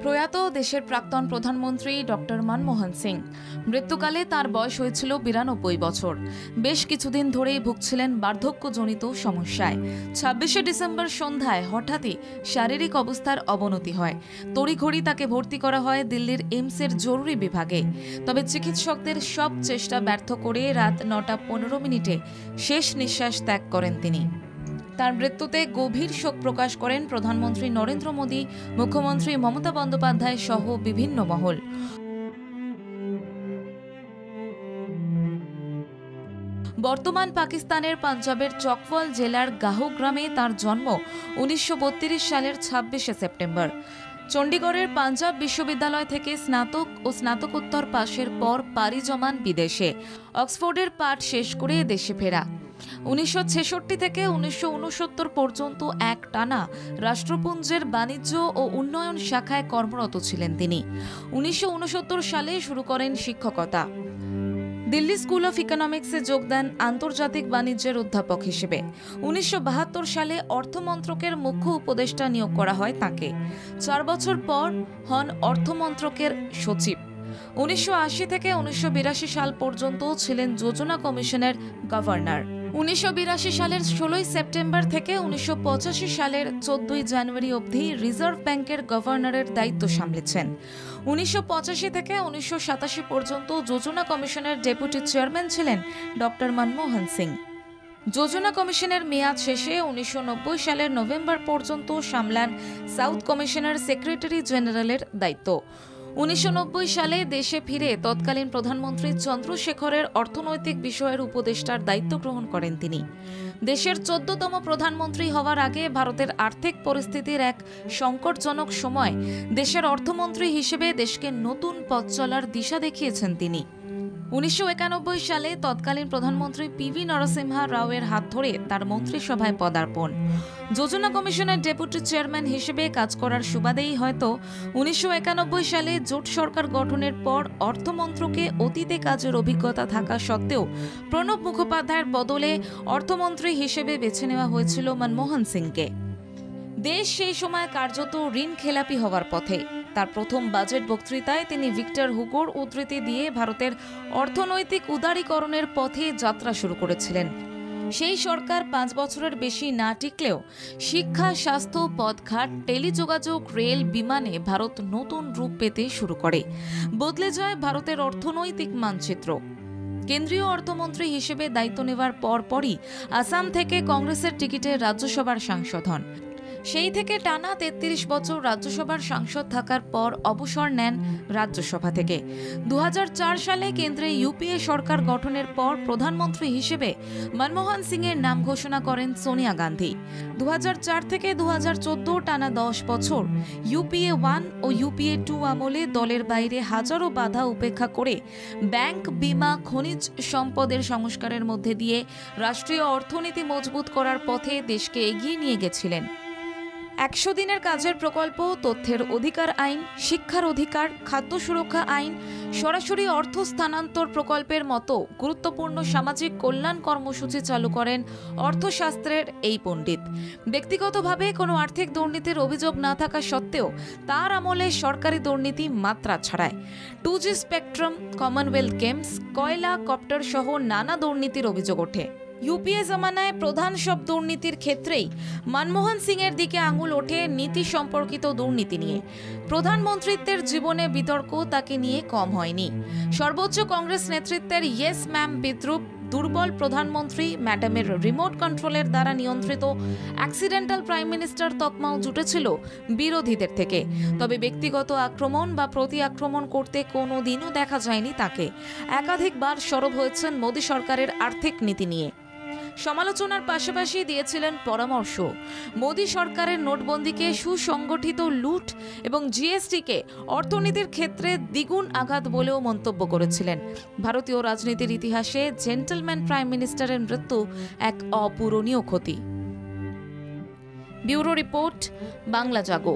প্রয়াত দেশের প্রাক্তন প্রধানমন্ত্রী ডক্টর মনমোহন সিং। মৃত্যুকালে তার বয়স হয়েছিল 92 বছর। বেশ কিছুদিন ধরেই ভুগছিলেন বার্ধক্যজনিত সমস্যায়। 26শে ডিসেম্বর সন্ধ্যায় হঠাৎই শারীরিক অবস্থার অবনতি হয়। তড়িঘড়ি তাকে ভর্তি করা হয় দিল্লির এইমসের জরুরি বিভাগে। তবে চিকিৎসকদের সব চেষ্টা ব্যর্থ করে রাত 9টা 15 মিনিটে শেষ নিঃশ্বাস ত্যাগ করেন তিনি। তার মৃত্যুতে গভীর শোক প্রকাশ করেন প্রধানমন্ত্রী নরেন্দ্র মোদী, মুখ্যমন্ত্রী মমতা বন্দ্যোপাধ্যায় সহ বিভিন্ন মহল। বর্তমান পাকিস্তানের পাঞ্জাবের চকওয়াল জেলার গাহু গ্রামে তার জন্ম 1932 সালের 26শে সেপ্টেম্বর। চণ্ডীগড়ের পাঞ্জাব বিশ্ববিদ্যালয় থেকে স্নাতক ও স্নাতকোত্তর পাশের পর পাড়ি জমান বিদেশে। অক্সফোর্ডের পাঠ শেষ করে দেশে ফেরা। 1966 থেকে 1969 পর্যন্ত একটানা রাষ্ট্রপুঞ্জের বাণিজ্য ও উন্নয়ন শাখায় কর্মরত ছিলেন তিনি। 1969 সালে শুরু করেন শিক্ষকতা। দিল্লি স্কুল অফ ইকোনমিক্সে যোগ দেন আন্তর্জাতিক বাণিজ্যের অধ্যাপক হিসেবে। 1972 সালে অর্থমন্ত্রকের মুখ্য উপদেষ্টা নিয়োগ করা হয় তাঁকে। 4 বছর পর হন অর্থমন্ত্রকের সচিব। 1980 থেকে 1982 সাল পর্যন্ত ছিলেন যোজনা কমিশনের গভর্নর। 1982 সালের 16 সেপ্টেম্বর থেকে 1985 সালের 14 জানুয়ারি অবধি রিজার্ভ ব্যাংকের গভর্নরের দায়িত্ব সামলেছেন। 1985 থেকে 1987 পর্যন্ত যোজনা কমিশনের ডেপুটি চেয়ারম্যান ছিলেন ডক্টর মনমোহন সিং। যোজনা কমিশনের মেয়াদ শেষে 1990 সালের নভেম্বর পর্যন্ত সামলান সাউথ কমিশনের সেক্রেটারি জেনারেলের দায়িত্ব। 1990 সালে দেশে ফিরে তৎকালীন প্রধানমন্ত্রী চন্দ্রশেখরের অর্থনৈতিক বিষয়ের উপদেষ্টার দায়িত্ব গ্রহণ করেন তিনি। দেশের 14তম প্রধানমন্ত্রী হওয়ার আগে ভারতের আর্থিক পরিস্থিতির এক সংকটজনক সময় দেশের অর্থমন্ত্রী হিসেবে দেশকে নতুন পথ চলার দিশা দেখিয়েছেন তিনি। 1991 সালে তৎকালীন প্রধানমন্ত্রী পিভি নরসিমহা রাওয়ের হাত ধরে তার মন্ত্রিসভায় পদার্পণ। যোজনা কমিশনের ডেপুটি চেয়ারম্যান হিসেবে কাজ করার সুবাদেই হয়তো 1991 সালে জোট সরকার গঠনের পর অর্থমন্ত্রকে অতীতে কাজের অভিজ্ঞতা থাকা সত্ত্বেও প্রণব মুখোপাধ্যায়ের বদলে অর্থমন্ত্রী হিসেবে বেছে নেওয়া হয়েছিল মনমোহন সিংকে। দেশ সেই সময় কার্যত ঋণ খেলাপি হওয়ার পথে। তার প্রথম বাজেট বক্তৃতায় তিনি ভিক্টর হুগোর উদ্ধৃতি দিয়ে ভারতের অর্থনৈতিক উদারীকরণের পথে যাত্রা শুরু করেছিলেন। সেই সরকার 5 বছরের বেশি না টিকলেও শিক্ষা, স্বাস্থ্য, পথঘাট, টেলিযোগাযোগ, রেল, বিমানে ভারত নতুন রূপ পেতে শুরু করে। বদলে যায় ভারতের অর্থনৈতিক মানচিত্র। কেন্দ্রীয় অর্থমন্ত্রী হিসেবে দায়িত্ব নেওয়ার পরপরই আসাম থেকে কংগ্রেসের টিকিটে রাজ্যসভার সাংসদ হন। সেই থেকে টানা 33 বছর রাজ্যসভার সাংসদ থাকার পর অবসর নেন রাজ্যসভা থেকে। 2004 সালে কেন্দ্রে ইউপিএ সরকার গঠনের পর প্রধানমন্ত্রী হিসেবে মনমোহন সিংয়ের নাম ঘোষণা করেন সোনিয়া গান্ধী। 2004 থেকে 2014 টানা 10 বছর ইউপিএ 1 ও ইউপিএ 2 আমলে দলের বাইরে হাজারো বাধা উপেক্ষা করে ব্যাংক, বিমা, খনিজ সম্পদের সংস্কারের মধ্যে দিয়ে রাষ্ট্রীয় অর্থনীতি মজবুত করার পথে দেশকে এগিয়ে নিয়ে গেছিলেন। 100 দিনের কাজের প্রকল্প, তথ্যের অধিকার আইন, শিক্ষার অধিকার, খাদ্য সুরক্ষা আইন, সরাসরি অর্থ স্থানান্তর প্রকল্পের মতো গুরুত্বপূর্ণ সামাজিক কল্যাণ কর্মসূচি চালু করেন অর্থশাস্ত্রের এই পণ্ডিত। ব্যক্তিগতভাবে কোনো আর্থিক দুর্নীতির অভিযোগ না থাকা সত্ত্বেও তার আমলে সরকারি দুর্নীতি মাত্রা ছাড়ায়। 2G স্পেকট্রাম, কমনওয়েলথ গেমস, কয়লা, কপ্টার সহ নানা দুর্নীতির অভিযোগ ওঠে। ইউপিএ জমানায় প্রধান সব দুর্নীতির ক্ষেত্রেই মনমোহন সিংয়ের দিকে আঙুল ওঠে নীতি সম্পর্কিত দুর্নীতি নিয়ে। প্রধানমন্ত্রীত্বের জীবনে বিতর্ক তাকে নিয়ে কম হয়নি। সর্বোচ্চ কংগ্রেস নেতৃত্বের ইয়েস ম্যাম বিদ্রুপ, দুর্বল প্রধানমন্ত্রী ম্যাডামের রিমোট কন্ট্রোলের দ্বারা নিয়ন্ত্রিত অ্যাক্সিডেন্টাল প্রাইম মিনিস্টার তকমাও জুটেছিল বিরোধীদের থেকে। তবে ব্যক্তিগত আক্রমণ বা প্রতি আক্রমণ করতে কোনো দিনও দেখা যায়নি তাকে। একাধিকবার সরব হয়েছেন মোদী সরকারের আর্থিক নীতি নিয়ে। সমালোচনার পাশাপাশি দিয়েছিলেন পরামর্শ। মোদী সরকারের নোটবন্দিকে সুসংগঠিত লুট এবং জিএসটিকে অর্থনীতির ক্ষেত্রে দ্বিগুণ আঘাত বলেও মন্তব্য করেছিলেন। ভারতীয় রাজনীতির ইতিহাসে জেন্টলম্যান প্রাইম মিনিস্টারের মৃত্যু এক অপূরণীয় ক্ষতি। ব্যুরো রিপোর্ট, বাংলা জাগো।